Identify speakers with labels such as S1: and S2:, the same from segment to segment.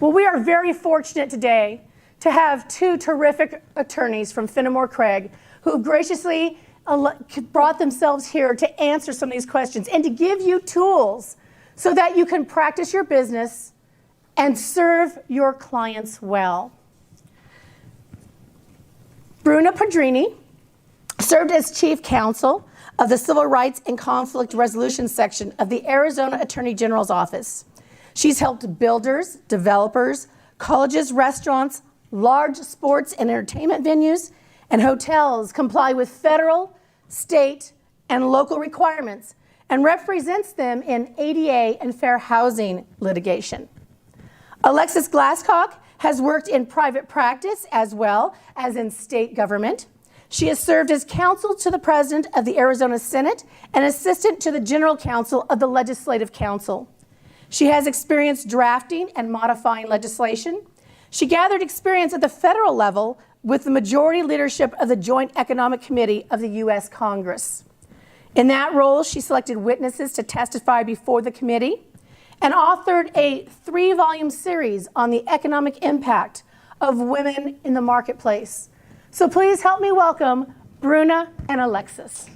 S1: Well, we are very fortunate today to have two terrific attorneys from Fennemore Craig who graciously brought themselves here to answer some of these questions and to give you tools so that you can practice your business and serve your clients well. Bruna Pedrini served as chief counsel of the Civil Rights and Conflict Resolution section of the Arizona Attorney General's office. She's helped builders, developers, colleges, restaurants, large sports and entertainment venues, and hotels comply with federal, state, and local requirements and represents them in ADA and fair housing litigation. Alexis Glascock has worked in private practice as well as in state government. She has served as counsel to the president of the Arizona Senate and assistant to the general counsel of the Legislative Council. She has experience drafting and modifying legislation. She gathered experience at the federal level with the majority leadership of the Joint Economic Committee of the U.S. Congress. In that role, she selected witnesses to testify before the committee and authored a 3-volume series on the economic impact of women in the marketplace. So please help me welcome Bruna and Alexis.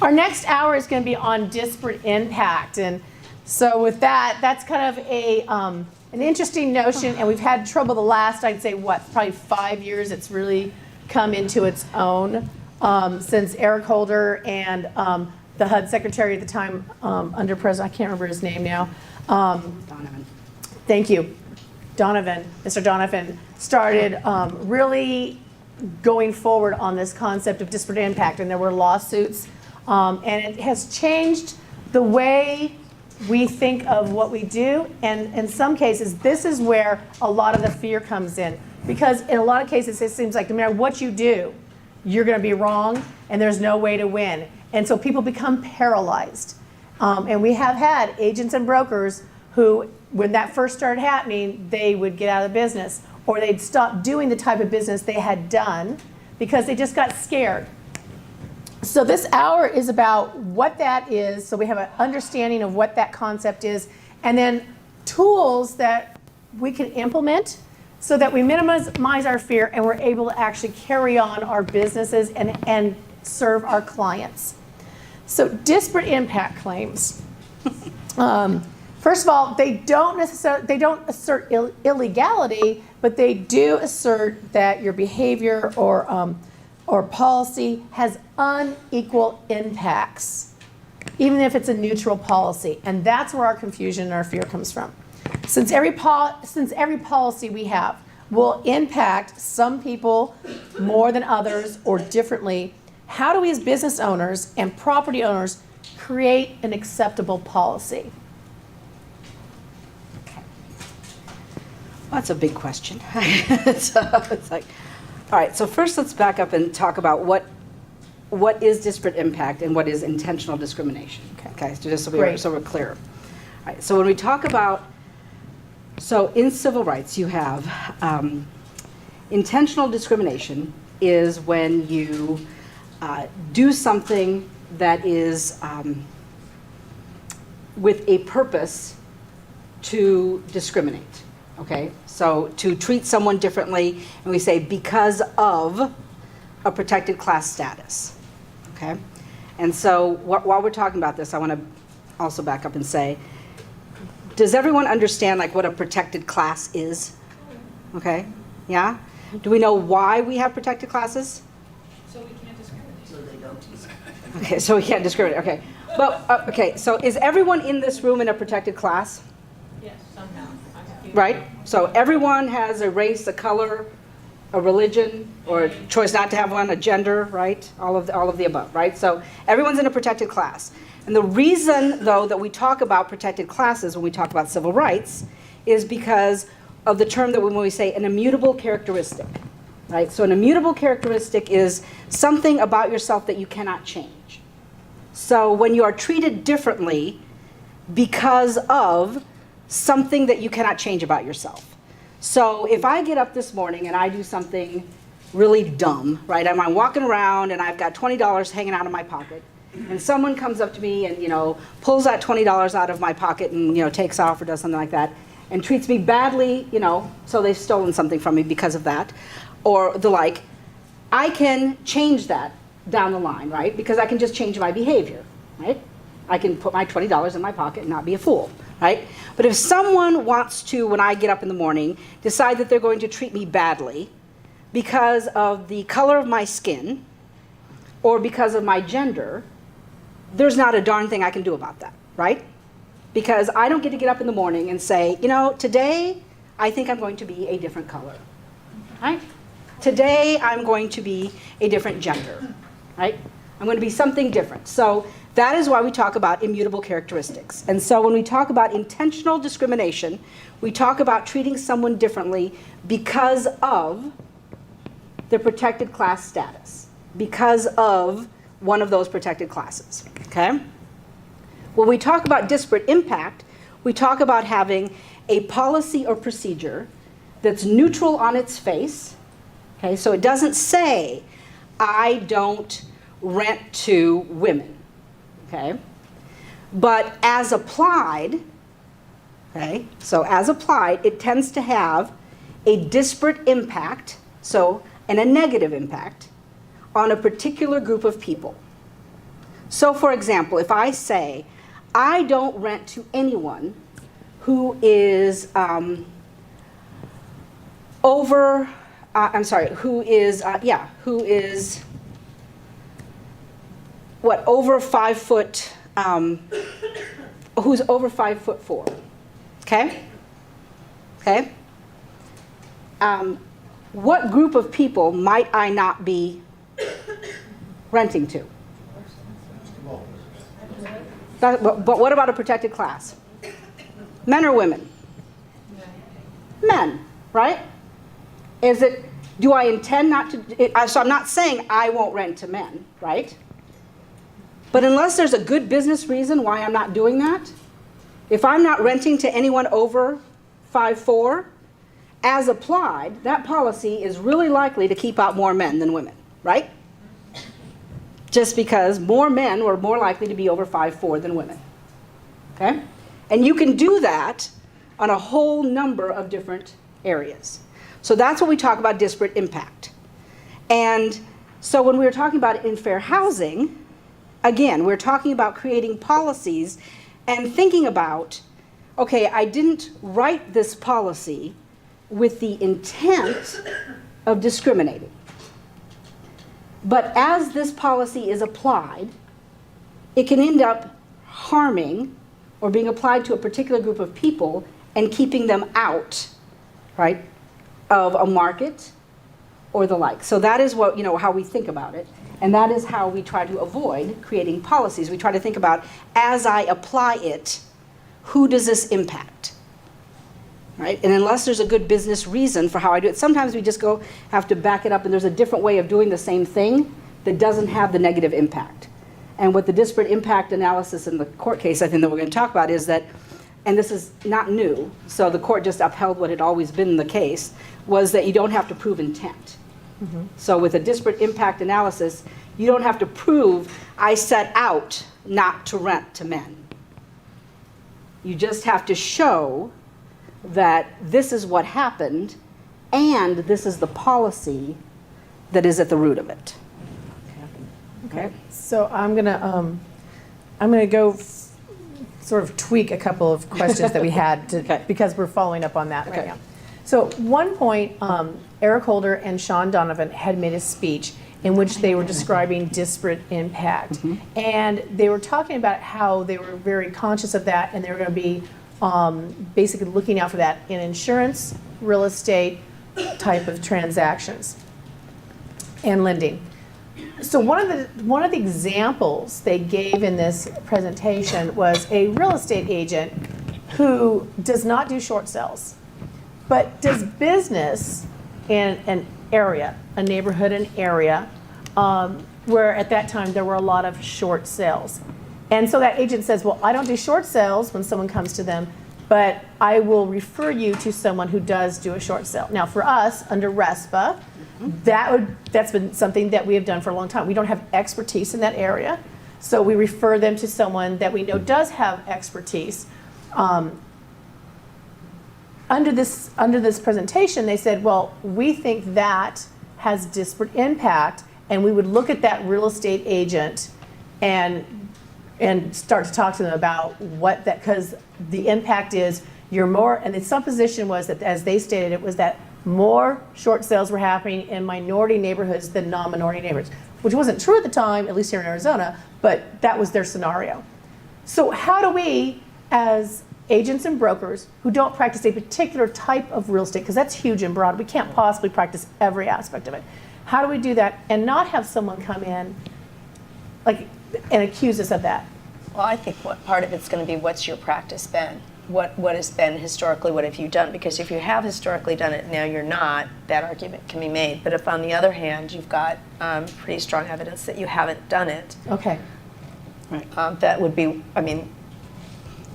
S1: Our next hour is going to be on disparate impact. And so with that, that's kind of an interesting notion. And we've had trouble the last, I'd say, probably 5 years. It's really come into its own since Eric Holder and the HUD secretary at the time under President, I can't remember his name now.
S2: Donovan.
S1: Thank you. Mr. Donovan started really going forward on this concept of disparate impact. And there were lawsuits. And it has changed the way we think of what we do. And in some cases, this is where a lot of the fear comes in. Because in a lot of cases, it seems like no matter what you do, you're going to be wrong, and there's no way to win. And so people become paralyzed. And we have had agents and brokers who, when that first started happening, they would get out of the business, or they'd stop doing the type of business they had done because they just got scared. So this hour is about what that is, so we have an understanding of what that concept is, and then tools that we can implement so that we minimize our fear and we're able to actually carry on our businesses and serve our clients. So disparate impact claims. First of all, they don't assert illegality, but they do assert that your behavior or policy has unequal impacts, even if it's a neutral policy. And that's where our confusion and our fear comes from. Since every policy we have will impact some people more than others or differently, how do we as business owners and property owners create an acceptable policy?
S2: Well, that's a big question. So it's like, all right, so first let's back up and talk about what is disparate impact and what is intentional discrimination. Okay, so just so we're clear. All right, so when we talk about, so in civil rights you have intentional discrimination is when you do something that is with a purpose to discriminate. Okay, so to treat someone differently, and we say because of a protected class status. Okay, and so while we're talking about this, I want to also back up and say, does everyone understand like what a protected class is? Okay, yeah? Do we know why we have protected classes?
S3: So we can't discriminate. So they don't discriminate.
S2: Okay, so we can't discriminate. Okay, well, okay. So is everyone in this room in a protected class?
S3: Yes, somehow.
S2: Right? So everyone has a race, a color, a religion, or a choice not to have one, a gender, right? All of the above, right? So everyone's in a protected class. And the reason, though, that we talk about protected classes when we talk about civil rights is because of the term that when we say an immutable characteristic, right? So an immutable characteristic is something about yourself that you cannot change. So when you are treated differently because of something that you cannot change about yourself. So if I get up this morning and I do something really dumb, right? I'm walking around and I've got $20 hanging out of my pocket, and someone comes up to me and, pulls that $20 out of my pocket and, takes off or does something like that and treats me badly, so they've stolen something from me because of that, or the like, I can change that down the line, right? Because I can just change my behavior, right? I can put my $20 in my pocket and not be a fool, right? But if someone wants to, when I get up in the morning, decide that they're going to treat me badly because of the color of my skin or because of my gender, there's not a darn thing I can do about that, right? Because I don't get up in the morning and say, today I think I'm going to be a different color, right? Today I'm going to be a different gender, right? I'm going to be something different. So that is why we talk about immutable characteristics. And so when we talk about intentional discrimination, we talk about treating someone differently because of their protected class status, because of one of those protected classes, okay? When we talk about disparate impact, we talk about having a policy or procedure that's neutral on its face, okay? So it doesn't say, I don't rent to women, okay? But as applied, okay, so as applied, it tends to have a disparate impact, and a negative impact on a particular group of people. So for example, if I say, I don't rent to anyone who is over 5 foot, who's over 5'4", okay? Okay? What group of people might I not be renting to? But what about a protected class? Men or women? Men, right? Do I intend not to, so I'm not saying I won't rent to men, right? But unless there's a good business reason why I'm not doing that, if I'm not renting to anyone over 5'4", as applied, that policy is really likely to keep out more men than women, right? Just because more men were more likely to be over 5'4" than women, okay? And you can do that on a whole number of different areas. So that's what we talk about disparate impact. And so when we were talking about it in fair housing, again, we're talking about creating policies and thinking about, okay, I didn't write this policy with the intent of discriminating. But as this policy is applied, it can end up harming or being applied to a particular group of people and keeping them out, right, of a market or the like. So that is what, how we think about it. And that is how we try to avoid creating policies. We try to think about, as I apply it, who does this impact? Right? And unless there's a good business reason for how I do it, sometimes we just have to back it up and there's a different way of doing the same thing that doesn't have the negative impact. And what the disparate impact analysis in the court case, I think that we're going to talk about is that, and this is not new, so the court just upheld what had always been the case, was that you don't have to prove intent. Mm-hmm. So with a disparate impact analysis, you don't have to prove I set out not to rent to men. You just have to show that this is what happened and this is the policy that is at the root of it.
S1: Okay. So I'm gonna go sort of tweak a couple of questions that we had
S2: Okay.
S1: because we're following up on that
S2: Okay.
S1: right now. So one point, Eric Holder and Sean Donovan had made a speech in which they were describing disparate impact. Mm-hmm. And they were talking about how they were very conscious of that and they were going to be basically looking out for that in insurance, real estate type of transactions, and lending. So one of the examples they gave in this presentation was a real estate agent who does not do short sales, but does business in an area, a neighborhood, an area, where at that time there were a lot of short sales. And so that agent says, well, I don't do short sales when someone comes to them, but I will refer you to someone who does do a short sale. Now for us, under RESPA, that's been something that we have done for a long time. We don't have expertise in that area, So we refer them to someone that we know does have expertise. Under this presentation, they said, well, we think that has disparate impact, and we would look at that real estate agent and start to talk to them about what that, because the impact is you're more, and the supposition was that, as they stated, it was that more short sales were happening in minority neighborhoods than non-minority neighborhoods, which wasn't true at the time, at least here in Arizona, but that was their scenario. So how do we, as agents and brokers who don't practice a particular type of real estate, because that's huge and broad, we can't possibly practice every aspect of it. How do we do that and not have someone come in and accuse us of that?
S4: Well, I think what part of it's going to be, what's your practice been? What has been historically, what have you done? Because if you have historically done it, now you're not, that argument can be made. But if on the other hand, you've got pretty strong evidence that you haven't done it,
S1: Okay.
S4: that would be, I mean,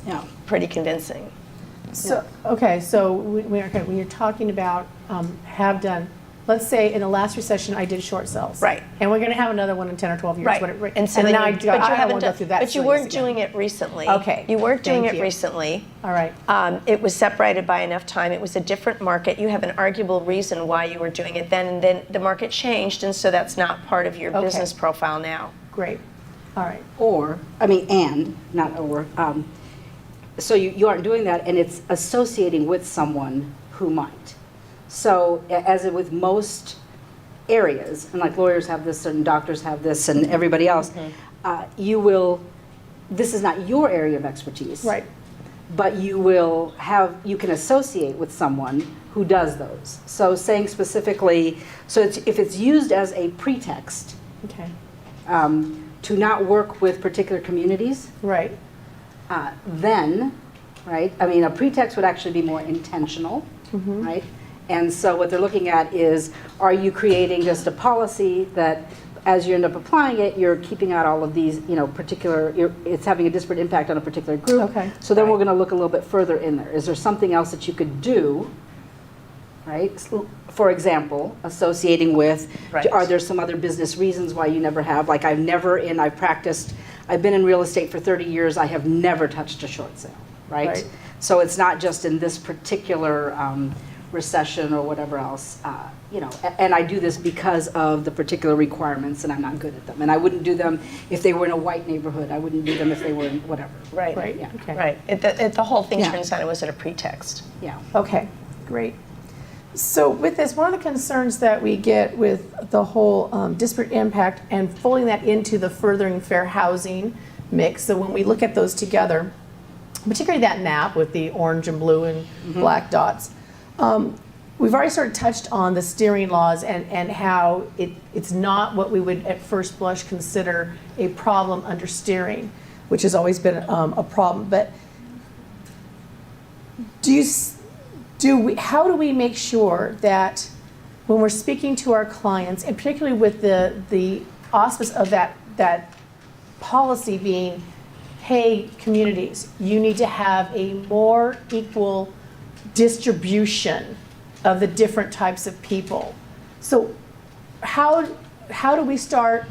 S2: Yeah.
S4: pretty convincing.
S1: So, okay, so when you're talking about have done, let's say in the last recession I did short sales.
S4: Right.
S1: And we're going to have another one in 10 or 12 years.
S4: Right. And so then
S1: now
S4: you,
S1: I
S4: but you
S1: don't
S4: haven't
S1: want to
S4: done,
S1: go through that.
S4: but you
S1: series
S4: weren't
S1: again.
S4: doing it recently.
S1: Okay.
S4: You weren't doing
S1: Thank
S4: it
S1: you.
S4: recently.
S1: All right.
S4: It was separated by enough time. It was a different market. You have an arguable reason why you were doing it then, and then the market changed, and so that's not part of your
S1: Okay.
S4: business profile now.
S1: Great. All right.
S2: Or, I mean, and, not or. So you aren't doing that, and it's associating with someone who might. So as with most areas, and like lawyers have this, and doctors have this, and everybody else, you will, this is not your area of expertise.
S1: Right.
S2: But you can associate with someone who does those. So saying specifically, so if it's used as a pretext
S1: Okay.
S2: to not work with particular communities,
S1: Right.
S2: then, right, I mean, a pretext would actually be more intentional, right? And so what they're looking at is, are you creating just a policy that as you end up applying it, you're keeping out all of these, it's having a disparate impact on a particular group.
S1: Okay.
S2: So then we're going to look a little bit further in there. Is there something else that you could do, right? For example, associating with,
S4: Right.
S2: are there some other business reasons why you never have? Like I've been in real estate for 30 years, I have never touched a short sale, right?
S1: Right.
S2: So it's not just in this particular recession or whatever else, and I do this because of the particular requirements and I'm not good at them. And I wouldn't do them if they were in a white neighborhood. I wouldn't do them if they were in whatever.
S4: Right.
S1: Right.
S2: Yeah.
S1: Okay.
S4: Right. The whole thing
S2: Yeah.
S4: turns out it was at a pretext.
S2: Yeah.
S1: Okay, great. So with this, one of the concerns that we get with the whole disparate impact and folding that into the furthering fair housing mix, so when we look at those together, particularly that map with the orange and blue and black dots, we've already sort of touched on the steering laws and how it's not what we would at first blush consider a problem under steering, which has always been a problem. But how do we make sure that when we're speaking to our clients, and particularly with the auspice of that policy being, hey, communities, you need to have a more equal distribution of the different types of people. So how do we start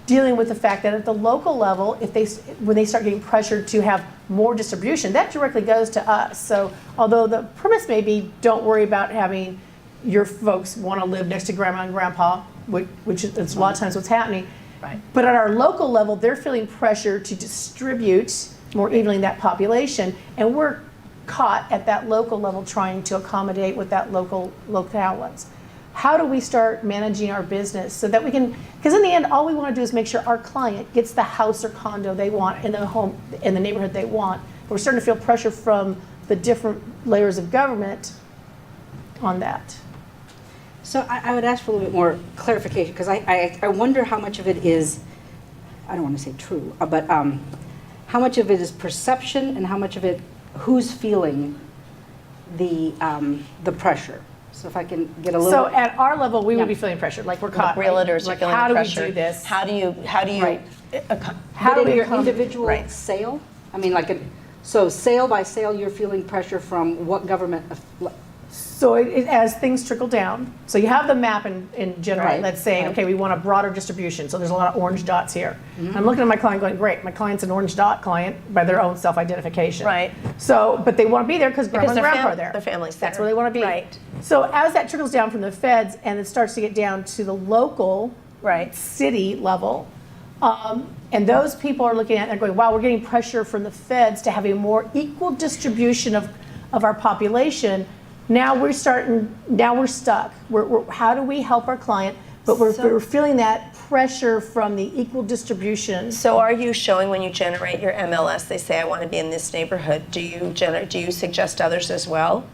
S1: dealing with the fact that at the local level, when they start getting pressured to have more distribution, that directly goes to us. So although the premise may be, don't worry about having your folks want to live next to grandma and grandpa, which is a lot of times what's happening.
S4: Right.
S1: But at our local level, they're feeling pressure to distribute more evenly that population, and we're caught at that local level trying to accommodate what that locale was. How do we start managing our business so that we can, because in the end, all we want to do is make sure our client gets the house or condo they want in the home, in the neighborhood they want. But we're starting to feel pressure from the different layers of government on that.
S2: So I would ask for a little bit more clarification, because I wonder how much of it is, I don't want to say true, but how much of it is perception and how much of it, who's feeling the pressure. So if I can get a little.
S1: So at our level, we
S2: Yeah.
S1: would be feeling pressured, like we're caught.
S4: Realtors
S1: like,
S4: are feeling
S1: how
S4: the
S1: do
S4: pressure.
S1: we do this?
S4: How do you
S1: Right.
S2: How
S1: do
S2: in
S1: we
S2: your
S1: come-
S2: individual
S4: Right.
S2: sale? I mean, so sale by sale, you're feeling pressure from what government
S1: So as things trickle down, so you have the map in general
S2: Right,
S1: that's saying,
S2: right.
S1: okay, we want a broader distribution. So there's a lot of orange dots here. I'm looking at my client going, great, my client's an orange dot client by their own self-identification.
S4: Right.
S1: So, but they want to be there because grandma and
S4: their
S1: grandpa are there.
S4: their family's
S1: That's
S4: there.
S1: where they want to be.
S4: Right.
S1: So as that trickles down from the feds and it starts to get down to the local
S4: Right.
S1: city level, and those people are looking at it and they're going, wow, we're getting pressure from the feds to have a more equal distribution of our population. Now we're stuck. How do we help our client? But we're feeling that pressure from the equal distribution.
S4: So are you showing when you generate your MLS, they say, I want to be in this neighborhood, do you suggest others as well?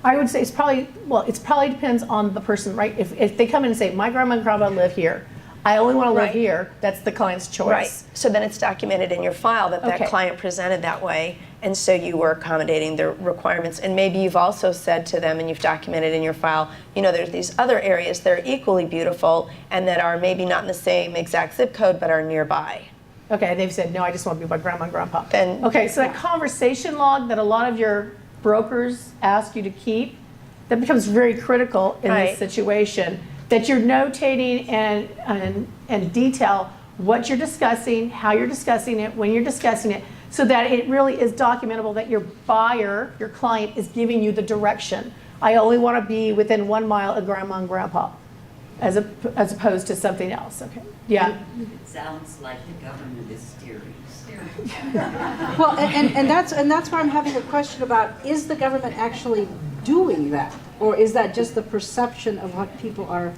S1: I would say it probably depends on the person, right? If they come in and say, my grandma and grandpa live here, I only want to live
S4: Right.
S1: here, that's the client's choice.
S4: Right. So then it's documented in your file that
S1: Okay.
S4: client presented that way, and so you were accommodating their requirements. And maybe you've also said to them, and you've documented in your file, there's these other areas that are equally beautiful and that are maybe not in the same exact zip code, but are nearby.
S1: Okay, they've said, no, I just want to be with my grandma and grandpa.
S4: Then-
S1: okay, so that conversation log that a lot of your brokers ask you to keep, that becomes very critical in
S4: Right.
S1: this situation, that you're notating and detail what you're discussing, how you're discussing it, when you're discussing it, so that it really is documentable that your buyer, your client, is giving you the direction. I only want to be within 1 mile of grandma and grandpa, as opposed to something else. Okay, yeah.
S5: It sounds like the government is steering.
S2: Well, and that's where I'm having a question about, is the government actually doing that? Or is that just the perception of what people are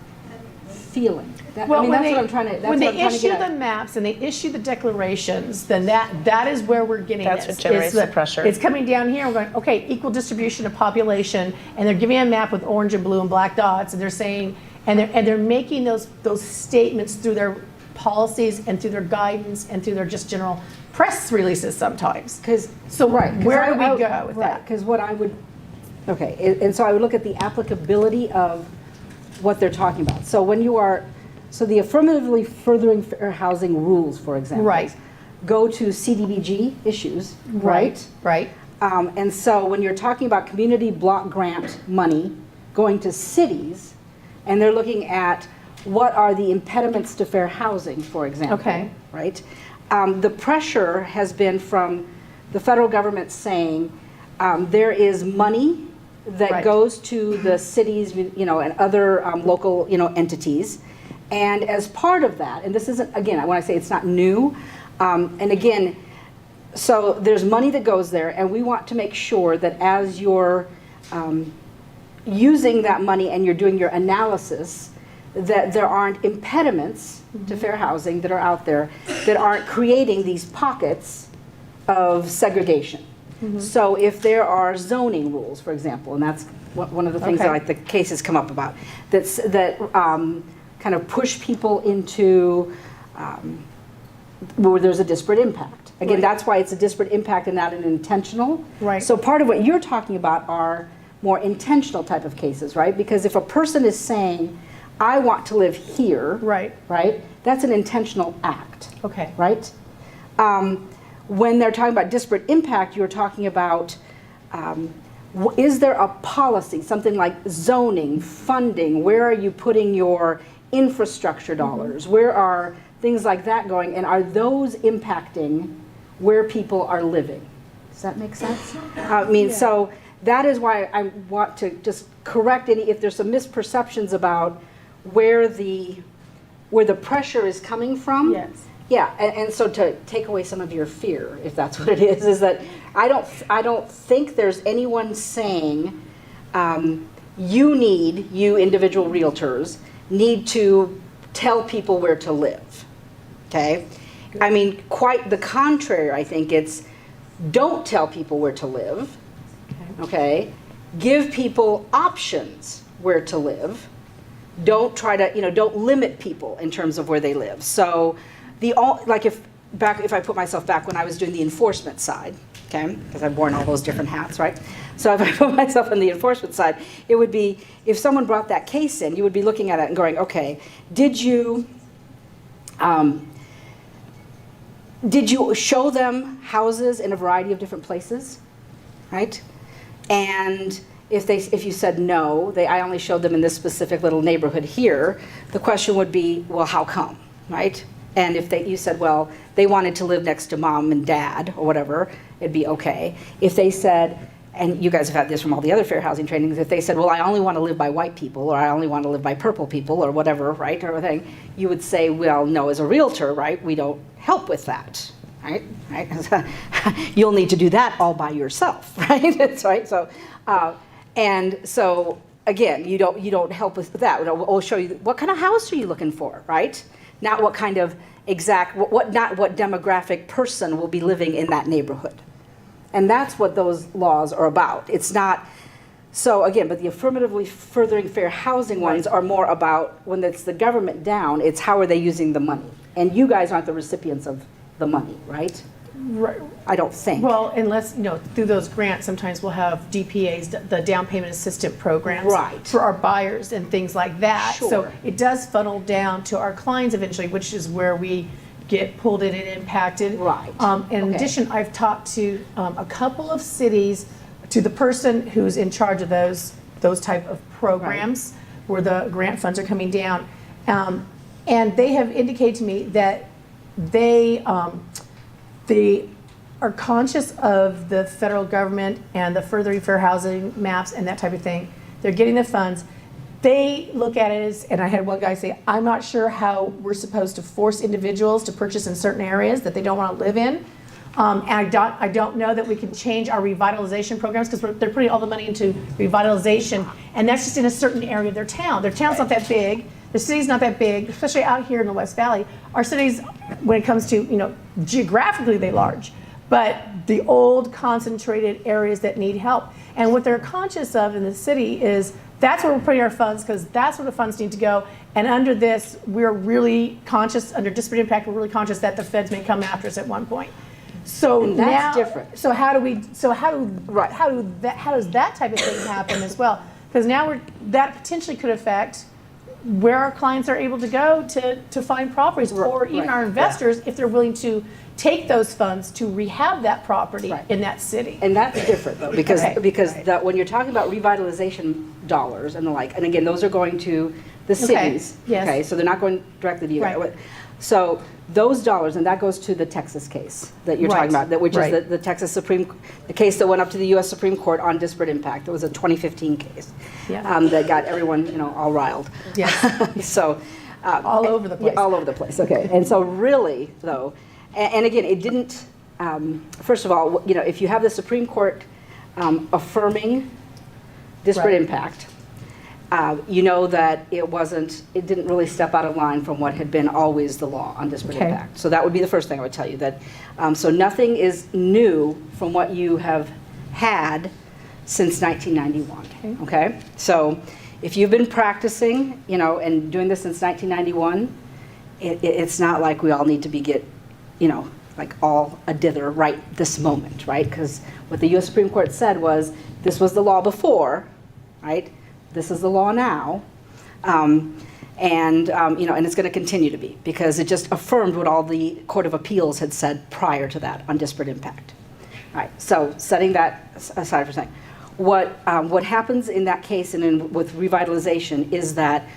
S2: feeling? That's what I'm trying to
S1: when they
S2: get
S1: issue
S2: at.
S1: the maps and they issue the declarations, then that is where we're getting
S4: That's
S1: this.
S4: what generates
S1: It's
S4: the pressure.
S1: It's coming down here. We're going, okay, equal distribution of population, and they're giving a map with orange and blue and black dots, and they're saying, and they're making those statements through their policies and through their guidance and through their just general press releases sometimes. So where do we go with that?
S2: Because what I would, okay, and so I would look at the applicability of what they're talking about. So when you are, so the affirmatively furthering fair housing rules, for example,
S1: Right.
S2: go to CDBG issues, right?
S1: Right.
S2: And so when you're talking about community block grant money going to cities, and they're looking at what are the impediments to fair housing, for example,
S1: Okay.
S2: right? The pressure has been from the federal government saying there is money that
S1: Right.
S2: goes to the cities, and other local, entities. And as part of that, and this isn't, again, when I say it's not new, and again, so there's money that goes there, and we want to make sure that as you're using that money and you're doing your analysis, that there aren't impediments to fair housing that are out there that aren't creating these pockets of segregation. So if there are zoning rules, for example, and that's one of the things
S1: Okay.
S2: that the cases come up about, that kind of push people into where there's a disparate impact. Again,
S1: Right.
S2: that's why it's a disparate impact and not an intentional.
S1: Right.
S2: So part of what you're talking about are more intentional type of cases, right? Because if a person is saying, I want to live here,
S1: Right.
S2: that's an intentional act,
S1: Okay.
S2: right? When they're talking about disparate impact, you're talking about, is there a policy, something like zoning, funding, where are you putting your infrastructure dollars? Where are things like that going? And are those impacting where people are living? Does that make sense? So that is why I want to just correct if there's some misperceptions about where the pressure is coming from.
S1: Yes.
S2: Yeah, and so to take away some of your fear, if that's what it is that I don't think there's anyone saying you individual realtors need to tell people where to live. Okay? I mean, quite the contrary. I think it's don't tell people where to live. Okay? Give people options where to live. Don't try to, don't limit people in terms of where they live. So if I put myself back when I was doing the enforcement side, okay, because I've worn all those different hats, right? So if I put myself on the enforcement side, it would be, if someone brought that case in, you would be looking at it and going, okay, did you show them houses in a variety of different places, right? And if you said no, I only showed them in this specific little neighborhood here, the question would be, well, how come, right? And if you said, well, they wanted to live next to mom and dad or whatever, it'd be okay. If they said, and you guys have had this from all the other fair housing trainings, if they said, well, I only want to live by white people, or I only want to live by purple people, or whatever, right, or everything, you would say, well, no, as a realtor, right, we don't help with that, right? You'll need to do that all by yourself, right? That's right. So, and so again, you don't help with that. We'll show you what kind of house are you looking for, right? Not what kind of not what demographic person will be living in that neighborhood. And that's what those laws are about. It's not, so again, but the affirmatively furthering fair housing ones are more about when it's the government down, it's how are they using the money? And you guys aren't the recipients of the money, right?
S1: Right.
S2: I don't think.
S1: Well, unless, through those grants, sometimes we'll have DPAs, the down payment assistant programs.
S2: Right.
S1: For our buyers and things like that.
S2: Sure.
S1: So it does funnel down to our clients eventually, which is where we get pulled in and impacted.
S2: Right.
S1: In
S2: Okay.
S1: addition, I've talked to a couple of cities, to the person who's in charge of those type of programs where the grant funds are coming down. And they have indicated to me that they are conscious of the federal government and the furthering fair housing maps and that type of thing. They're getting the funds. They look at it as, and I had one guy say, I'm not sure how we're supposed to force individuals to purchase in certain areas that they don't want to live in. And I don't know that we can change our revitalization programs because they're putting all the money into revitalization, and that's just in a certain area of their town. Their town's not that big. The city's not that big, especially out here in the West Valley. Our cities, when it comes to, geographically they're large, but the old concentrated areas that need help. And what they're conscious of in the city is that's where we're putting our funds because that's where the funds need to go. And under this, we're really conscious, under disparate impact, we're really conscious that the feds may come after us at one point. So
S2: And that's
S1: now,
S2: different.
S1: So how does that type of thing happen as well? Because now that potentially could affect where our clients are able to go to find properties, or even our investors if they're willing to take those funds to rehab that property in that city.
S2: And that's different though, because
S1: Okay.
S2: when you're talking about revitalization dollars and the like, and again, those are going to the cities.
S1: Yes.
S2: Okay, so they're not going directly to you.
S1: Right.
S2: So those dollars, and that goes to the Texas case that you're talking about, which is the Texas the case that went up to the U.S. Supreme Court on disparate impact. It was a 2015 case that got everyone, all riled.
S1: Yes.
S2: So
S1: All over the place.
S2: Yeah, all over the place. Okay, and so really though, and again, it didn't. First of all, if you have the Supreme Court affirming disparate impact, you know that it didn't really step out of line from what had been always the law on disparate impact. So that would be the first thing I would tell you, that so nothing is new from what you have had since 1991. Okay, so if you've been practicing, and doing this since 1991, it's not like we all need to like all a dither right this moment, right? Because what the U.S. Supreme Court said was, this was the law before, right? This is the law now, and it's going to continue to be, because it just affirmed what all the Court of Appeals had said prior to that on disparate impact. All right, so setting that aside for a second, what happens in that case and with revitalization is that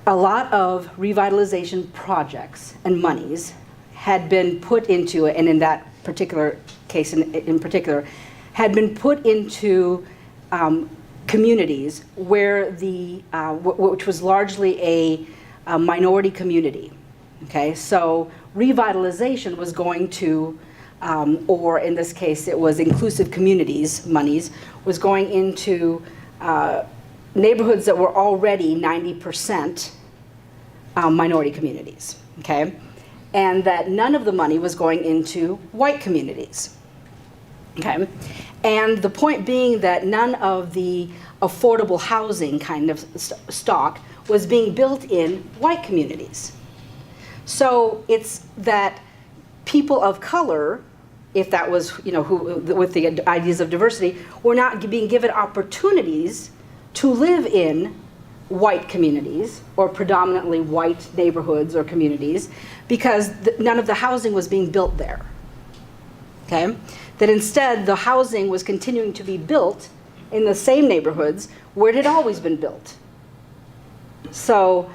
S2: a lot of revitalization projects and monies had been put into, and in that particular case in particular, had been put into communities where which was largely a minority community. Okay, so revitalization was going to, or in this case it was inclusive communities monies, was going into neighborhoods that were already 90% minority communities. Okay, and that none of the money was going into white communities. Okay, and the point being that none of the affordable housing kind of stock was being built in white communities. So it's that people of color, if that was, who with the ideas of diversity, were not being given opportunities to live in white communities or predominantly white neighborhoods or communities, because none of the housing was being built there. Okay? That instead the housing was continuing to be built in the same neighborhoods where it had always been built. So,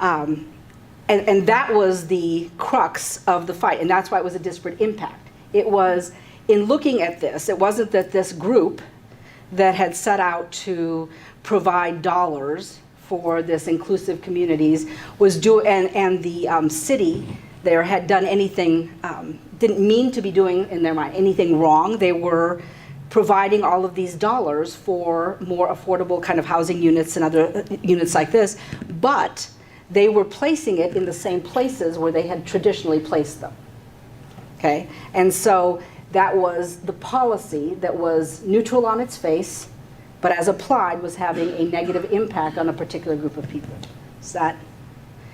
S2: and that was the crux of the fight, and that's why it was a disparate impact. It was, in looking at this, it wasn't that this group that had set out to provide dollars for this inclusive communities was and the city there had done anything, didn't mean to be doing in their mind anything wrong. They were providing all of these dollars for more affordable kind of housing units and other units like this, but they were placing it in the same places where they had traditionally placed them. Okay, and so that was the policy that was neutral on its face, but as applied was having a negative impact on a particular group of people. So that,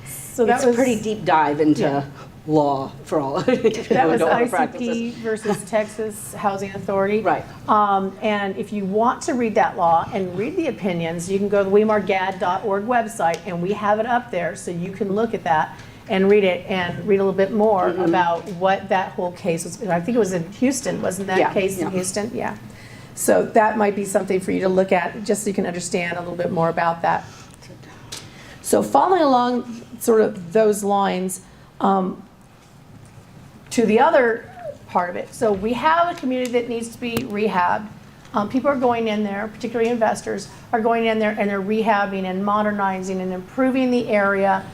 S1: So that
S2: it's
S1: was
S2: a pretty deep dive into
S1: Yeah.
S2: law for all.
S1: That was ICP versus Texas Housing Authority.
S2: Right.
S1: And if you want to read that law and read the opinions, you can go to the wemargad.org website, and we have it up there, so you can look at that and read it and read a little bit more about what that whole case was. I think it was in Houston, wasn't that
S2: Yeah,
S1: case in
S2: yeah.
S1: Houston? Yeah. So that might be something for you to look at, just so you can understand a little bit more about that. So following along sort of those lines, to the other part of it. So we have a community that needs to be rehabbed. People are going in there, particularly investors, are going in there and they're rehabbing and modernizing and improving the area.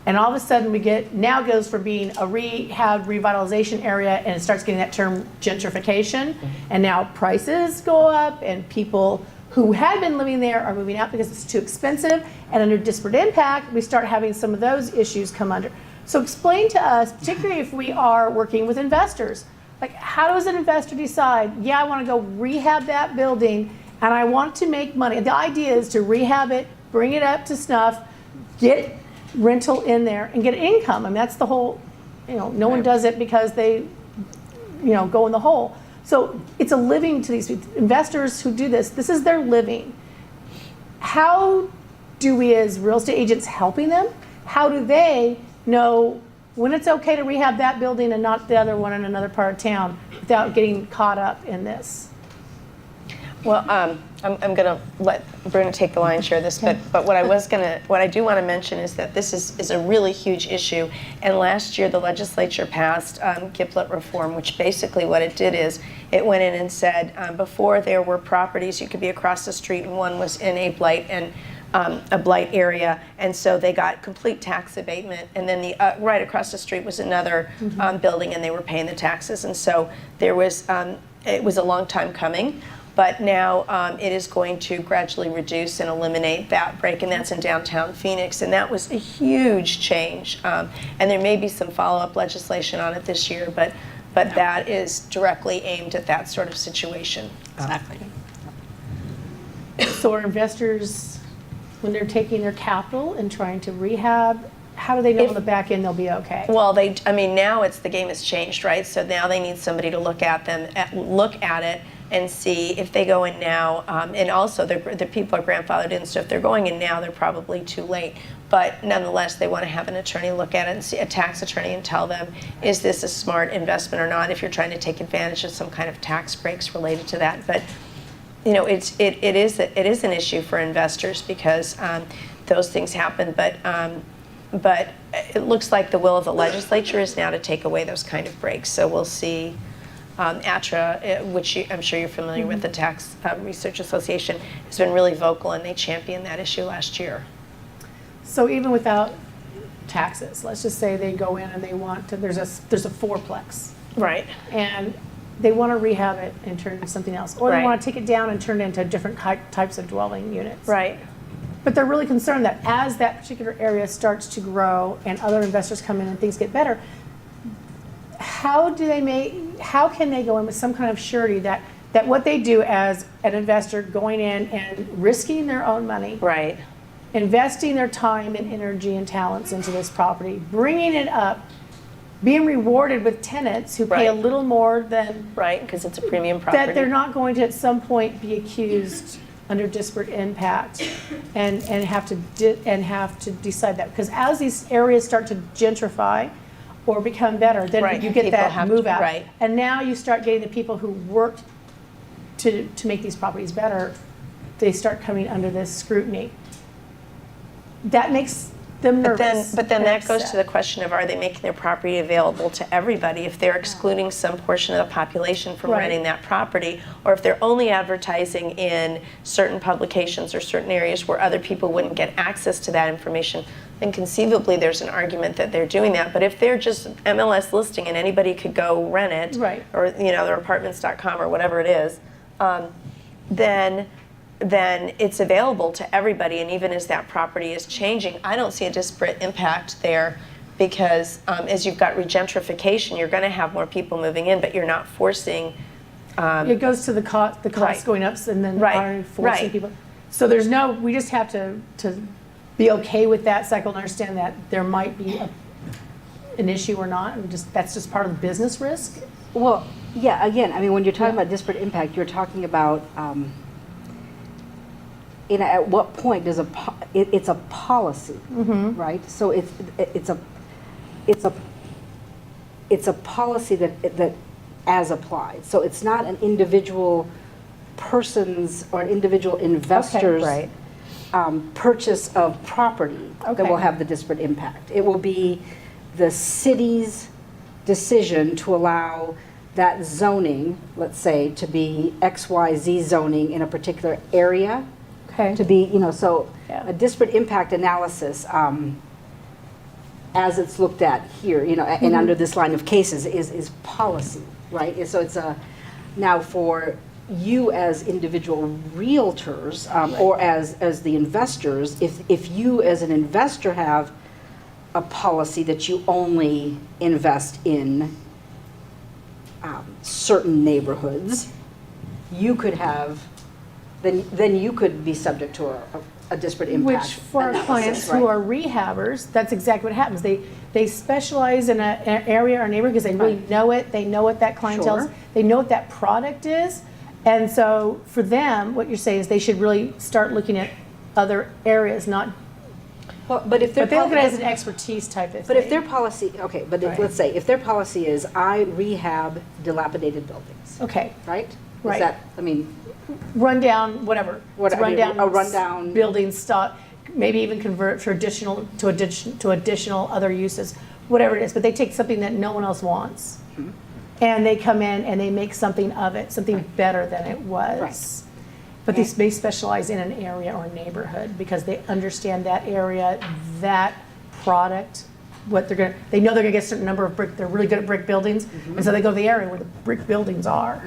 S1: And all of a sudden we get, now goes from being a rehab revitalization area and it starts getting that term gentrification. And now prices go up and people who had been living there are moving out because it's too expensive. And under disparate impact, we start having some of those issues come under. So explain to us, particularly if we are working with investors, like how does an investor decide, yeah, I want to go rehab that building and I want to make money. The idea is to rehab it, bring it up to snuff, get rental in there and get income. I mean, that's the whole, no one does it because they, go in the hole. So it's a living to these people. Investors who do this, this is their living. How do we as real estate agents helping them, how do they know when it's okay to rehab that building and not the other one in another part of town without getting caught up in this?
S4: Well, I'm going to let Bruna take the lion's share of this, but what I do want to mention is that this is a really huge issue. And last year, the legislature passed GIPLET reform, which basically what it did is it went in and said before there were properties, you could be across the street and one was in a blight area, and so they got complete tax abatement, and then the right across the street was another building, and they were paying the taxes, and so there was it was a long time coming, but now it is going to gradually reduce and eliminate that break, and that's in downtown Phoenix, and that was a huge change, and there may be some follow-up legislation on it this year, but that is directly aimed at that sort of situation.
S2: Exactly.
S1: So are investors, when they're taking their capital and trying to rehab, how do they know on the back end they'll be okay?
S4: Well, now the game has changed, right? So now they need somebody to look at it and see if they go in now, and also the people are grandfathered in, so if they're going in now, they're probably too late. But nonetheless, they want to have an attorney look at it and see a tax attorney and tell them, is this a smart investment or not, if you're trying to take advantage of some kind of tax breaks related to that. But it is an issue for investors because those things happen. But it looks like the will of the legislature is now to take away those kind of breaks. So we'll see. ATRA, which I'm sure you're familiar with, the Tax Research Association, has been really vocal, and they championed that issue last year.
S1: So even without taxes, let's just say they go in and they want to, there's a fourplex.
S4: Right.
S1: And they want to rehab it and turn it into something else. Or they
S4: Right.
S1: want to take it down and turn it into different types of dwelling units.
S4: Right.
S1: But they're really concerned that as that particular area starts to grow and other investors come in and things get better, how can they go in with some kind of surety that what they do as an investor going in and risking their own money,
S4: Right.
S1: investing their time and energy and talents into this property, bringing it up, being rewarded with tenants who pay a
S4: Right.
S1: little more than,
S4: Right, because it's a premium property.
S1: that they're not going to at some point be accused under disparate impact and have to decide that. Because as these areas start to gentrify or become better, then
S4: Right.
S1: you get
S4: People
S1: that
S4: have
S1: move
S4: to-
S1: out.
S4: right.
S1: And now you start getting the people who worked to make these properties better they start coming under this scrutiny. That makes them nervous.
S4: But then that goes to the
S1: upset.
S4: question of, are they making their property available to everybody? If they're excluding some portion of the population from
S1: Right.
S4: renting that property, or if they're only advertising in certain publications or certain areas where other people wouldn't get access to that information, then conceivably there's an argument that they're doing that. But if they're just MLS listing and anybody could go rent it,
S1: Right.
S4: or their apartments.com or whatever it is, then it's available to everybody. And even as that property is changing, I don't see a disparate impact there, because as you've got regentrification, you're going to have more people moving in, but you're not forcing.
S1: It goes to the cost
S4: Right.
S1: going up, and then
S4: Right.
S1: are forcing
S4: Right.
S1: people. So we just have to be okay with that cycle and understand that there might be an issue or not, and that's just part of the business risk.
S2: Well, yeah, again, I mean, when you're talking
S1: Yeah.
S2: about disparate impact, you're talking about, at what point does it's a policy, right? So it's a policy that as applied. So it's not an individual person's or an individual investor's
S4: Right.
S2: purchase of property that
S1: Okay.
S2: will have the disparate impact. It will be the city's decision to allow that zoning, let's say, to be XYZ zoning in a particular area,
S1: Okay.
S2: to be, so
S1: Yeah.
S2: a disparate impact analysis, as it's looked at here, and under this line of cases, is policy, right? And so it's now for you as individual realtors, or as the investors, if you as an investor have a policy that you only invest in certain neighborhoods, you could have, then you could be subject to a disparate impact
S1: Which for our
S2: analysis,
S1: clients
S2: right?
S1: who are rehabbers, that's exactly what happens. They specialize in an area or neighborhood because they really
S2: Right.
S1: know it. They know what that clientele is.
S2: Sure.
S1: They know what that product is. And so for them, what you're saying is they should really start looking at other areas, not,
S2: Well, but if they're
S1: but they look at it as an expertise type of thing.
S2: But if their policy, okay, but
S1: Right.
S2: let's say, if their policy is, I rehab dilapidated buildings,
S1: Okay,
S2: right?
S1: Right.
S2: Is that, I mean,
S1: rundown, whatever.
S2: What-
S1: It's
S2: I mean,
S1: rundown
S2: a rundown-
S1: building stock, maybe even convert to additional other uses, whatever it is. But they take something that no one else wants,
S2: Mm-hmm.
S1: and they come in and they make something of it, something better than it was.
S2: Right.
S1: But they may specialize in an area or neighborhood because they understand that area, that product, what they know they're gonna get a certain number of brick, they're really good at brick buildings,
S2: Mm-hmm.
S1: and so they go to the area where the brick buildings are.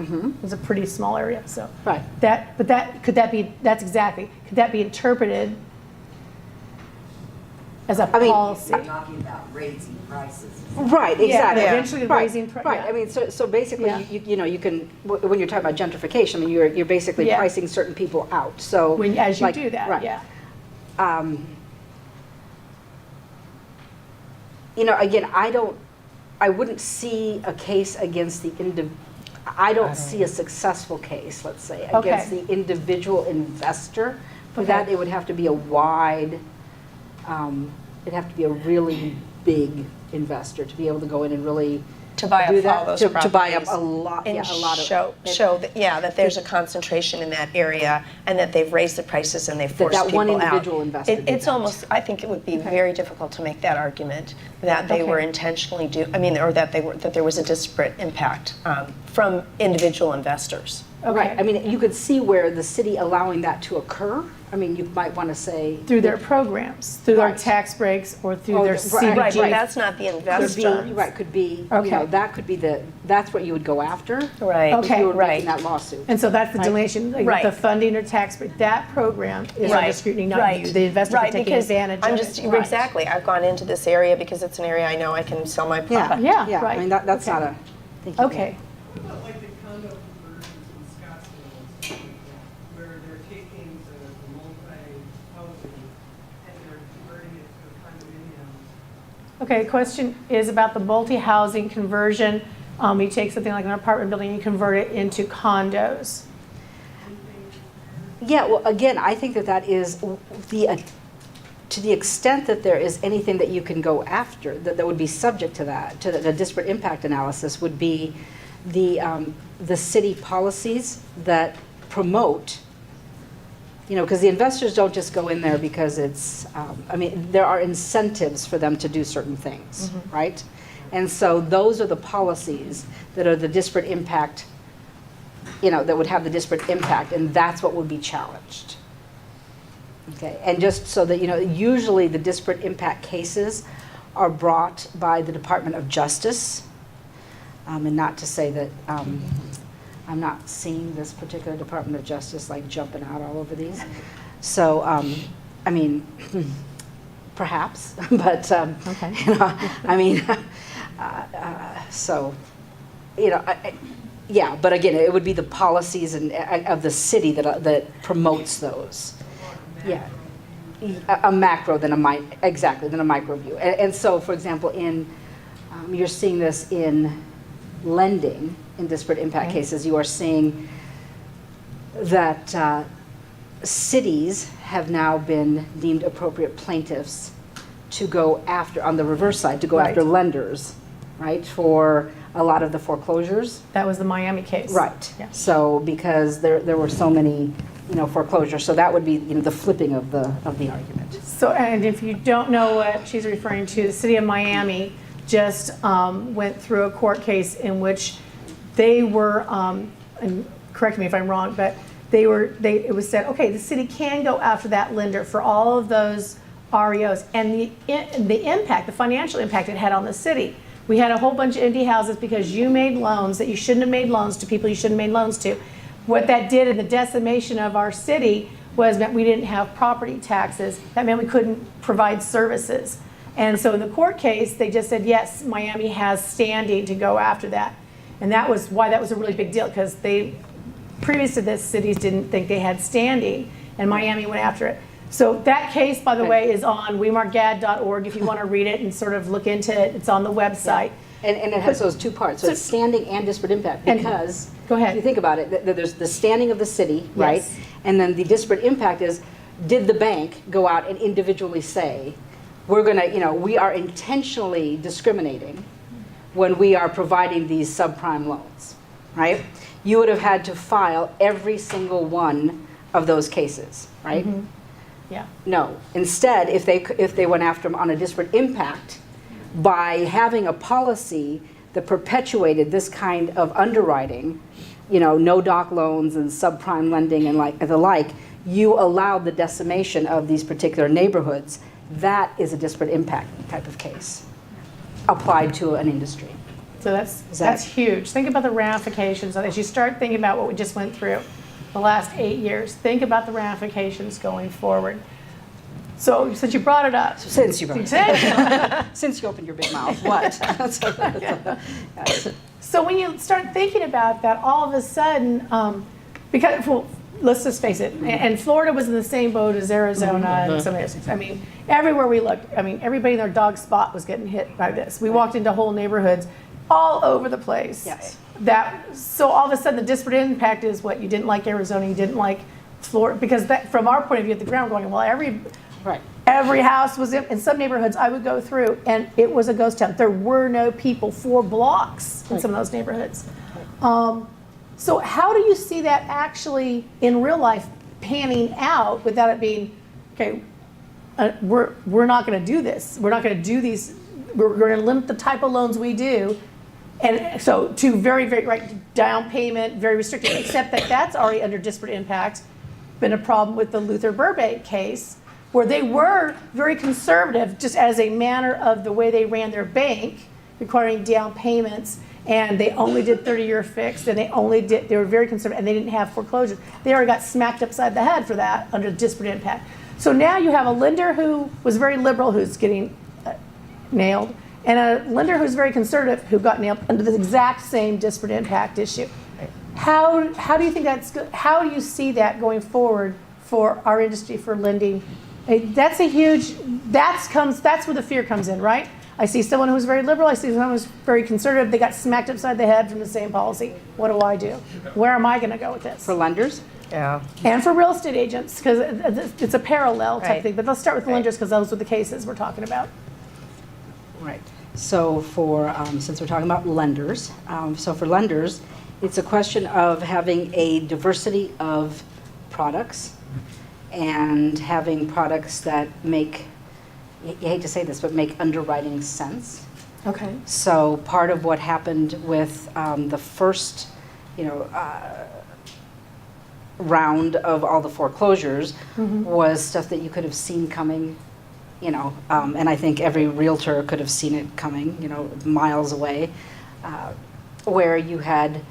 S1: It's a pretty small area, so.
S2: Right.
S1: Could that be interpreted as a
S2: I mean,
S1: policy?
S5: You're talking about raising prices.
S2: right,
S1: Yeah,
S2: exactly.
S1: eventually
S2: Right,
S1: raising
S2: Right,
S1: yeah.
S2: I mean, so basically,
S1: Yeah.
S2: you can, when you're talking about gentrification, I mean, you're basically
S1: Yeah.
S2: pricing certain people out, so.
S1: As you
S2: like,
S1: do that,
S2: right.
S1: yeah.
S2: Again, I wouldn't see a case against I don't see a successful case, let's say, against
S1: Okay.
S2: the individual investor. For
S1: Okay.
S2: that, it would have to be it'd have to be a really big investor to be able to go in and really
S4: To buy
S2: do
S4: up
S2: that,
S4: all those
S2: to
S4: properties.
S2: buy up a lot,
S4: And
S2: yeah, a lot of.
S4: show that there's a concentration in that area, and that they've raised the prices and they've forced
S2: that
S4: people
S2: one
S4: out.
S2: individual investor did
S4: It's
S2: that.
S4: almost, I think it would be very difficult to make that argument that they were
S1: Okay.
S4: intentionally or that there was a disparate impact from individual investors.
S2: Right, I mean, you could see where the city allowing that to occur, I mean, you might want to say.
S1: Through their programs, through their
S2: Right.
S1: tax breaks, or through
S2: Oh,
S1: their
S2: right,
S1: CDG.
S4: Right, but that's not the
S2: Could be,
S4: investor.
S2: right, could be,
S1: Okay.
S2: that could be that's what you would go after.
S4: Right,
S1: Okay.
S2: If you were
S4: right.
S2: making that lawsuit.
S1: And so that's the
S2: Right.
S1: delineation, like
S4: Right.
S1: the funding or tax break, that program is under scrutiny, not
S4: right,
S1: you, the investor
S4: right,
S1: for taking
S4: because
S1: advantage of
S4: I'm
S1: it.
S4: just,
S1: Right.
S4: exactly, I've gone into this area because it's an area I know I can sell my
S2: Yeah,
S4: product.
S1: Yeah,
S2: yeah, I
S1: right.
S2: mean, that's
S1: Okay.
S2: not a. thank you.
S1: Okay,
S6: Not like the condo conversions in Scottsdale and stuff like that, where they're taking the multi-housing and they're converting it to condominiums.
S1: okay, question is about the multi-housing conversion. You take something like an apartment building, you convert it into condos.
S2: Yeah, well, again, I think that is to the extent that there is anything that you can go after, that would be subject to that, to the disparate impact analysis, would be the city policies that promote because the investors don't just go in there because it's, there are incentives for them to do certain things, right? And so those are the policies that are the disparate impact, that would have the disparate impact, and that's what would be challenged. Okay, and just so that usually the disparate impact cases are brought by the Department of Justice, and not to say that I'm not seeing this particular Department of Justice like jumping out all over these. So, perhaps, but
S1: Okay.
S2: Yeah, but again, it would be the policies of the city that promotes those. Yeah, a macro than than a micro view. And so, for example, you're seeing this in lending in disparate impact
S1: Okay.
S2: cases. You are seeing that cities have now been deemed appropriate plaintiffs to go after, on the reverse side, to go
S1: Right.
S2: after lenders, right, for a lot of the foreclosures.
S1: That was the Miami case.
S2: Right.
S1: Yeah.
S2: So because there were so many, foreclosures, so that would be the flipping of the argument.
S1: So, and if you don't know what she's referring to, the city of Miami just went through a court case in which they were, and correct me if I'm wrong, but it was said, okay, the city can go after that lender for all of those REOs, and the impact, the financial impact it had on the city. We had a whole bunch of empty houses because you made loans that you shouldn't have made loans to people you shouldn't have made loans to. What that did in the decimation of our city was that we didn't have property taxes. That meant we couldn't provide services. And so in the court case, they just said, yes, Miami has standing to go after that. And that was why that was a really big deal, because previous to this, cities didn't think they had standing, and Miami went after it. So that case, by the way, is on wemarkgad.org if you want to read it and sort of look into it. It's on the website.
S2: And it has those two parts. So it's standing and disparate impact,
S1: And-
S2: because
S1: Go ahead.
S2: if you think about it, there's the standing of the city, right?
S1: Yes.
S2: And then the disparate impact is, did the bank go out and individually say, we're going to, we are intentionally discriminating when we are providing these subprime loans, right? You would have had to file every single one of those cases, right?
S1: Yeah.
S2: No. Instead, if they went after them on a disparate impact, by having a policy that perpetuated this kind of underwriting, no doc loans and subprime lending and the like, you allowed the decimation of these particular neighborhoods. That is a disparate impact type of case applied to an industry.
S1: So that's huge. Think about the ramifications. As you start thinking about what we just went through the last 8 years, think about the ramifications going forward. So since you brought it up.
S2: Since you opened your big mouth, what?
S1: So when you start thinking about that, all of a sudden, because, well, let's just face it, and Florida was in the same boat as Arizona and some of those things. I mean, everywhere we looked, everybody in their dog spot was getting hit by this. We walked into whole neighborhoods all over the place.
S2: Yes.
S1: So all of a sudden the disparate impact is what you didn't like Arizona, you didn't like Florida, because that, from our point of view at the ground, going, well, every house was in some neighborhoods I would go through, and it was a ghost town. There were no people for blocks in some of those neighborhoods. So how do you see that actually in real life panning out without it being, okay, we're not going to do this. We're not going to do these. We're going to limit the type of loans we do. And so to very, very, right, down payment, very restricted, except that that's already under disparate impact. Been a problem with the Luther Burbank case, where they were very conservative just as a manner of the way they ran their bank, requiring down payments, and they only did 30-year fixed, and they were very conservative, and they didn't have foreclosures. They already got smacked upside the head for that under disparate impact. So now you have a lender who was very liberal who's getting nailed, and a lender who's very conservative who got nailed under the exact same disparate impact issue. How do you think how do you see that going forward for our industry for lending? That's a huge, that's where the fear comes in, right? I see someone who's very liberal, I see someone who's very conservative, they got smacked upside the head from the same policy. What do I do? Where am I going to go with this?
S2: For lenders?
S4: Yeah.
S1: And for real estate agents, because it's a parallel type
S4: Right.
S1: thing. But let's start with the lenders, because those are the cases we're talking about.
S2: Right. So since we're talking about lenders, so for lenders, it's a question of having a diversity of products and having products that make, you hate to say this, but make underwriting sense.
S1: Okay.
S2: So part of what happened with the first, round of all the foreclosures was stuff that you could have seen coming, and I think every realtor could have seen it coming, miles away, where you had,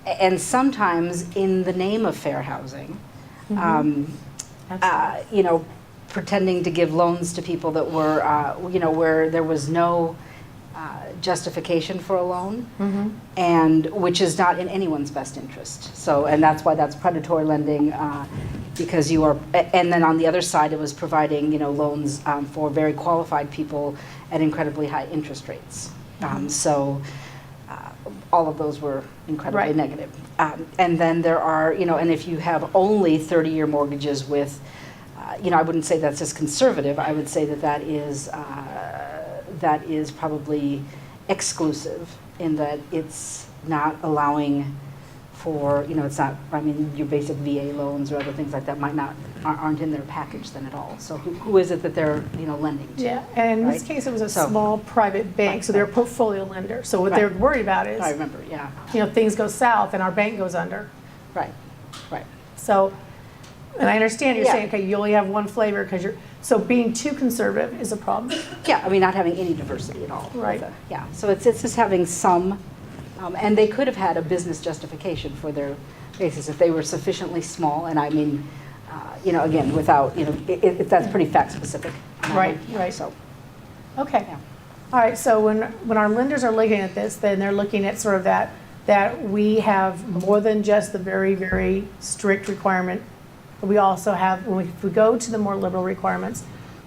S2: and sometimes in the name of fair housing, pretending to give loans to people that were, where there was no justification for a loan, and which is not in anyone's best interest. So, and that's why that's predatory lending, because you are, and then on the other side, it was providing, loans for very qualified people at incredibly high interest rates. So, all of those were incredibly
S1: Right.
S2: negative. And then there are, and if you have only 30-year mortgages with, I wouldn't say that's just conservative. I would say that is probably exclusive in that it's not allowing for, it's not, your basic VA loans or other things like that aren't in their package then at all. So who is it that they're, lending to?
S1: Yeah, and in this
S2: right?
S1: case, it was a
S2: So-
S1: small private bank, so they're a portfolio lender. So what they're worried about is,
S2: I remember, yeah.
S1: things go south and our bank goes under.
S2: Right.
S1: So, and I understand you're
S2: Yeah.
S1: saying, okay, you only have one flavor because so being too conservative is a problem.
S2: Yeah, not having any diversity at all.
S1: Right.
S2: Yeah, so it's just having some, and they could have had a business justification for their basis if they were sufficiently small, and again, without, that's pretty fact specific.
S1: Right.
S2: So,
S1: Okay.
S2: Yeah.
S1: All right, so when our lenders are looking at this, then they're looking at sort of that we have more than just the very, very strict requirement. But we also have, if we go to the more liberal requirements,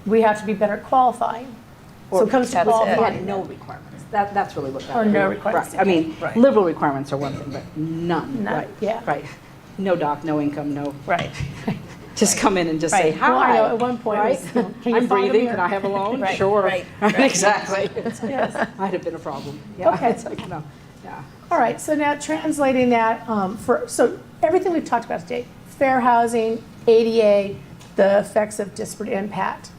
S1: we have to be better qualifying. So it comes to
S4: That's it.
S2: yeah,
S1: qualifying.
S2: no requirements. That's really what that
S1: Or
S2: is.
S1: no requirements,
S2: Right.
S1: right.
S2: Liberal requirements are one thing, but none.
S1: None,
S2: Right.
S1: yeah.
S2: Right. No doc, no income, no.
S1: Right.
S2: Just come in and just say,
S1: Right.
S2: hi.
S1: Well, I know at one point it
S2: right?
S1: was, can you
S2: I'm
S1: find a
S2: breathing,
S1: mirror?
S2: can I have a loan?
S4: Right,
S2: Sure.
S4: right.
S2: Exactly.
S1: Yes.
S2: Might have been a problem. Yeah.
S1: Okay.
S2: It's like, no. Yeah.
S1: All right, so now translating that so everything we've talked about today, fair housing, ADA, the effects of disparate impact.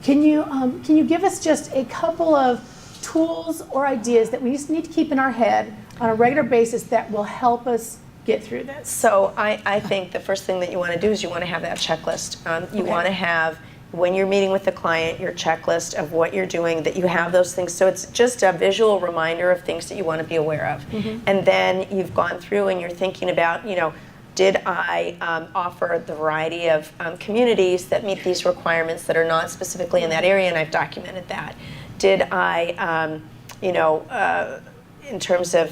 S1: Can you give us just a couple of tools or ideas that we just need to keep in our head on a regular basis that will help us get through this?
S4: So I think the first thing that you want to do is you want to have that checklist. You
S1: Okay.
S4: want to have, when you're meeting with the client, your checklist of what you're doing, that you have those things. So it's just a visual reminder of things that you want to be aware of. And then you've gone through and you're thinking about, did I offer the variety of communities that meet these requirements that are not specifically in that area, and I've documented that. Did I, in terms of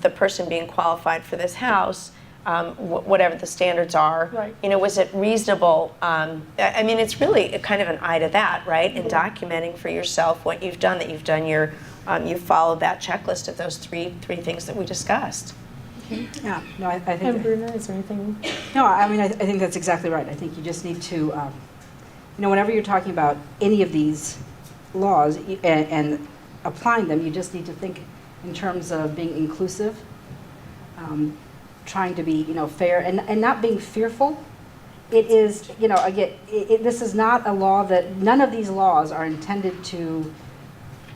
S4: the person being qualified for this house, whatever the standards are,
S1: Right.
S4: Was it reasonable? It's really kind of an eye to that, right? And documenting for yourself what you've done, that you've done you've followed that checklist of those three things that we discussed.
S2: Yeah. No, I think.
S1: And Bruna, is there anything?
S2: No, I think that's exactly right. I think you just need to, whenever you're talking about any of these laws and applying them, you just need to think in terms of being inclusive, trying to be, fair, and not being fearful. It is, again, this is not a law none of these laws are intended to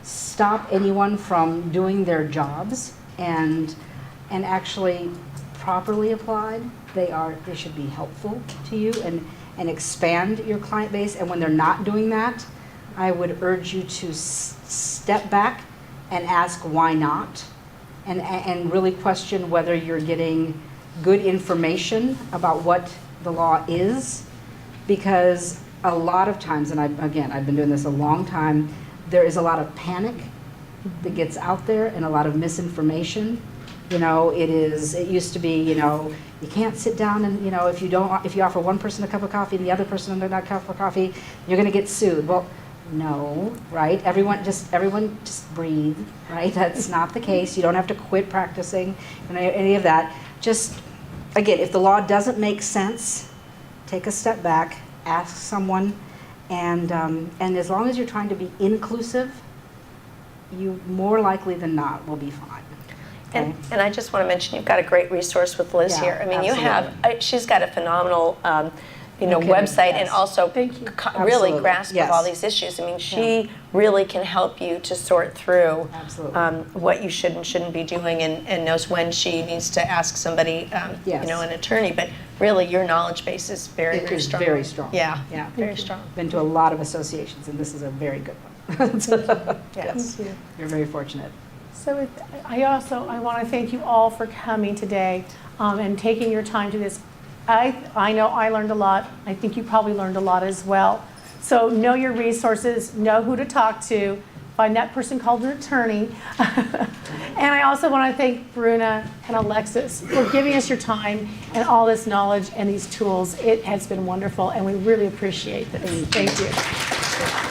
S2: stop anyone from doing their jobs, and actually properly applied, they should be helpful to you and expand your client base. And when they're not doing that, I would urge you to step back and ask why not, and really question whether you're getting good information about what the law is, because a lot of times, and I've been doing this a long time, there is a lot of panic that gets out there and a lot of misinformation. It used to be, you can't sit down and, if you offer one person a cup of coffee and the other person another cup of coffee, you're going to get sued. Well, no, right? Everyone just breathe, right? That's not the case. You don't have to quit practicing, any of that. Just, again, if the law doesn't make sense, take a step back, ask someone, and as long as you're trying to be inclusive, you more likely than not will be fine. Okay?
S4: And I just want to mention, you've got a great resource with Liz
S2: Yeah,
S4: here. You have, she's got a phenomenal know,
S2: Okay,
S4: website and
S2: yes.
S4: also
S1: Thank you.
S4: really
S2: Absolutely,
S4: grasp
S2: yes.
S4: of all these issues. I mean, she really can help you to sort through
S2: Absolutely.
S4: what you should and shouldn't be doing, and knows when she needs to ask somebody,
S2: Yes.
S4: you know, an attorney. But really, your knowledge base is very,
S2: It
S4: very
S2: is
S4: strong.
S2: very strong.
S4: Yeah,
S2: Yeah.
S4: very strong.
S2: Been to a lot of associations, and this is a very good one. Yes,
S1: Thank you.
S2: you're very fortunate.
S1: So I want to thank you all for coming today and taking your time to this. I know I learned a lot. I think you probably learned a lot as well. So know your resources, know who to talk to, find that person called an attorney. And I also want to thank Bruna and Alexis for giving us your time and all this knowledge and these tools. It has been wonderful, and we really appreciate this. Thank you.